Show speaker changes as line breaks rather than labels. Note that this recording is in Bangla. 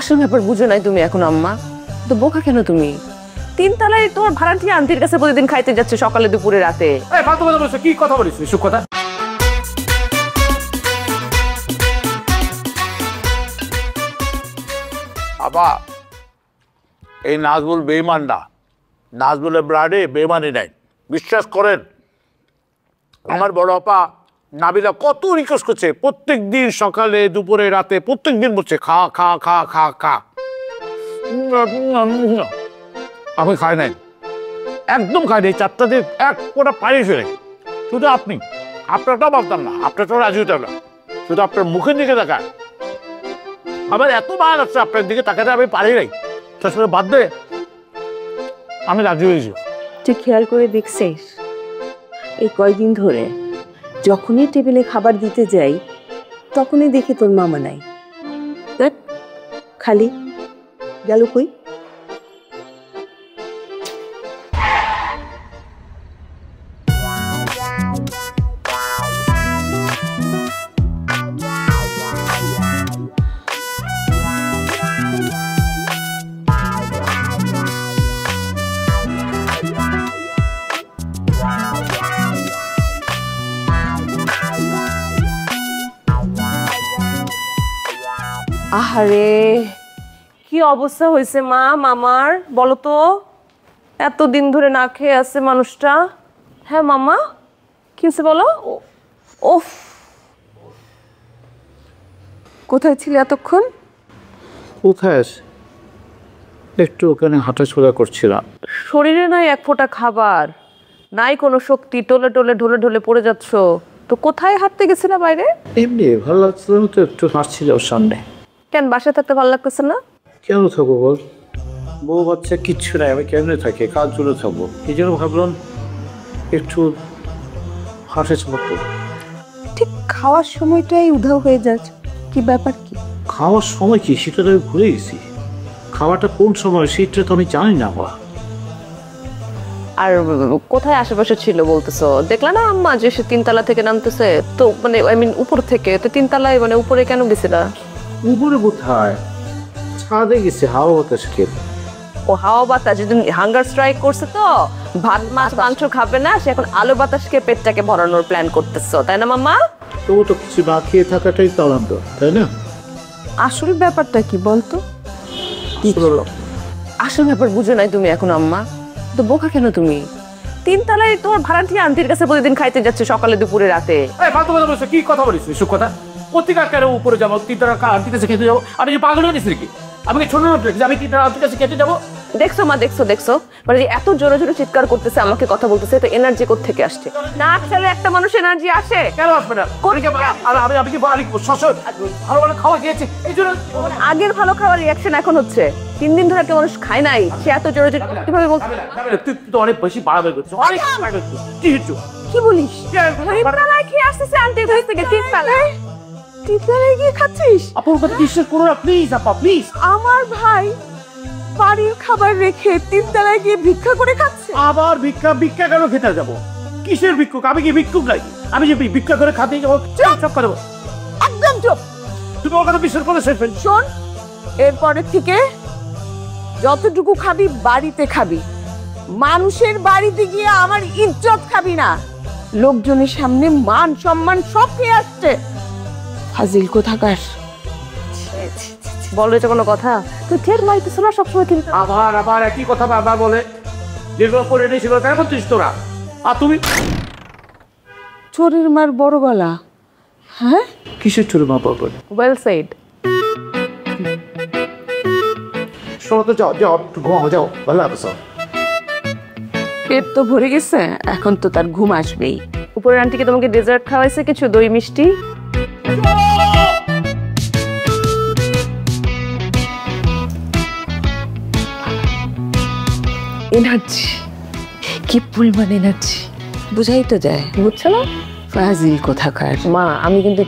আসল ব্যাপার বুঝো নাই তুমি এখন আম্মা? তো বোকা কেন তুমি? 3 তলায় তোমার ভাড়াটিয়া আন্টির কাছে প্রতিদিন খাইতে যাচ্ছে, সকালে দুপুরে রাতে।
এই ফালতু কথা বলছো, কি কথা বলিস এসব কথা? বাবা, এই নাজবুল বেঈমান না। নাজবুলের ব্লাডে বেঈমানি নাই, বিশ্বাস করেন। আমার বড় আপা নাবিলা কত রিকোয়েস্ট করছে, প্রত্যেক দিন সকালে দুপুরে রাতে প্রত্যেক দিন বলছে খা খা খা খা খা। আমি খাই নাই, একদম খাই নাই। 4টা দিন এক কোটা পানি ফেলে। শুধু আপনি, আপনারটাও ভাবতাম না, আপনারটাও রাজি হতাম না। শুধু আপনার মুখের দিকে তাকায় আমার এত মায়া লাগছে, আপনার দিকে তাকাতে আমি পারি নাই। তার সাথে বাদ দে আমি রাজি হয়েছি।
তুই খেয়াল করে দেখছিস এই কয়দিন ধরে যখনই টেবিলে খাবার দিতে যাই তখনই দেখি তোর মামা নাই। দেখ খালি গেল কই?
আহারে কি অবস্থা হয়েছে মা মামার, বলো তো? এতদিন ধরে না খেয়ে আছে মানুষটা। হ্যাঁ মামা, কি হয়েছে বলো? ওফ, কোথায় ছিলে এতক্ষণ?
কোথায় আছে? একটু ওখানে হাঁটাচলা করছিলাম।
শরীরে নাই এক ফোঁটা খাবার, নাই কোনো শক্তি, টোলে টোলে ঢলে ঢলে পড়ে যাচ্ছ। তো কোথায় হাঁটতে গেছিলে বাইরে?
এমনি ভালো লাগছিল তো, একটু হাঁটছিল ওর সামনে।
কেন বাসায় থাকতে ভালো লাগতেছে না?
কেন থাকবো বল, বউ বাচ্চা কিচ্ছু নাই, আমি কেমনে থাকি, কাজ জুড়ে থাকবো। এই জন্য ভাবলাম একটু হাঁটাচলা করবো।
ঠিক খাওয়ার সময়টাই উধাও হয়ে যাচ্ছে, কি ব্যাপার কি?
খাওয়ার সময় কি সেটা তো আমি ভুলে গেছি। খাওয়াটা কোন সময় সেটা তো আমি জানি না।
আর কোথায় আশেপাশে ছিল বলতেছো? দেখলা না আম্মা যে সে 3 তলা থেকে নামতেছে, তো মানে আই মিন উপর থেকে। তো 3 তলায় মানে উপরে কেন গেছিলা?
উপরে কোথায়, ছাদে গেছে হাওয়া বাতাস খেতে।
ও হাওয়া বাতাস, যেদিন হাঙ্গার স্ট্রাইক করছে তো ভাত মাছ মাংস খাবে না, সে এখন আলু বাতাস খেয়ে পেটটাকে ভরানোর প্ল্যান করতেছো, তাই না মাম্মা?
তবু তো কিছু না খেয়ে থাকাটাই তো আনন্দ, তাই না?
আসল ব্যাপারটা কি বলতো?
আসল ব্যাপার বুঝো নাই তুমি এখন আম্মা? তো বোকা কেন তুমি? 3 তলায় তোমার ভাড়াটিয়া আন্টির কাছে প্রতিদিন খাইতে যাচ্ছে, সকালে দুপুরে রাতে।
এই ফালতু কথা বলছো, কি কথা বলিস এসব কথা? প্রতিকার কেন উপরে যাবো, 3 তলা আন্টির কাছে খেতে যাবো? আমি কি পাগল হয়েছি নাকি? আমি কি ছোট লোক যে আমি 3 তলা আন্টির কাছে খেতে যাবো?
দেখছো মা, দেখছো মানে এত জোরে জোরে চিৎকার করতেছে, আমাকে কথা বলতেছে, তো এনার্জি কোত্থেকে আসছে? না খেলে একটা মানুষ এনার্জি আসে?
কেন আসবে না? আমি কি ভালো ভালো খাওয়া খেয়েছি এই জন্য?
আগের ভালো খাওয়ার রিয়াকশন এখন হচ্ছে। 3 দিন ধরে একটা মানুষ খায় নাই, সে এত জোরে জোরে কিভাবে বলছে?
তুই তো অনেক বেশি বাড়াবাড়ি করছিস, অনেক বাড়াবাড়ি করছিস। কি হচ্ছে?
কি বলিস? 3 তলায় খেয়ে আসতেছে আন্টির কাছ থেকে। 3 তলায়? 3 তলায় গিয়ে খাচ্ছিস?
আপুর কথা বিশ্বাস করো না প্লিজ আপা, প্লিজ।
আমার ভাই বাড়ির খাবার রেখে 3 তলায় গিয়ে ভিক্ষা করে খাচ্ছে।
আবার ভিক্ষা কেন খেতে যাবো? কিসের ভিক্ষুক? আমি কি ভিক্ষুক নাকি? আমি যে ভিক্ষা করে খাতে যাবো সব করে দেবো?
একদম চুপ।
তুমি ওর কথা বিশ্বাস করে শেষ।
শোন, এরপরের থেকে যতটুকু খাবি বাড়িতে খাবি, মানুষের বাড়িতে গিয়ে আমার ইজ্জত খাবি না। লোকজনের সামনে মান সম্মান সব খেয়ে আসছে, ফাজিল কোথাকার।
বলো এটা কোনো কথা? তুই ঠের মাইতেছ না সবসময়? কিন্তু
আবার একই কথা বারবার বলে, যেগুলো করে নেই সেগুলো কেন করছিস তোরা? আর তুমি
চোরের মার বড় গলা। হ্যাঁ,
কিসের চোরে মা বাবা?
Well said.
শোনো তো, যাও একটু ঘুমাও, যাও, ভালো লাগছে।
পেট তো ভরে গেছে, এখন তো তার ঘুম আসবেই।
উপরের আন্টিকে তোমাকে ডেজার্ট খাওয়াইছে কিছু, দই মিষ্টি?
এনার্জি, কি পরিমাণ এনার্জি বোঝাই তো যায়।
বুঝছো না?
ফাজিল কোথাকার।
মা আমি কিন্তু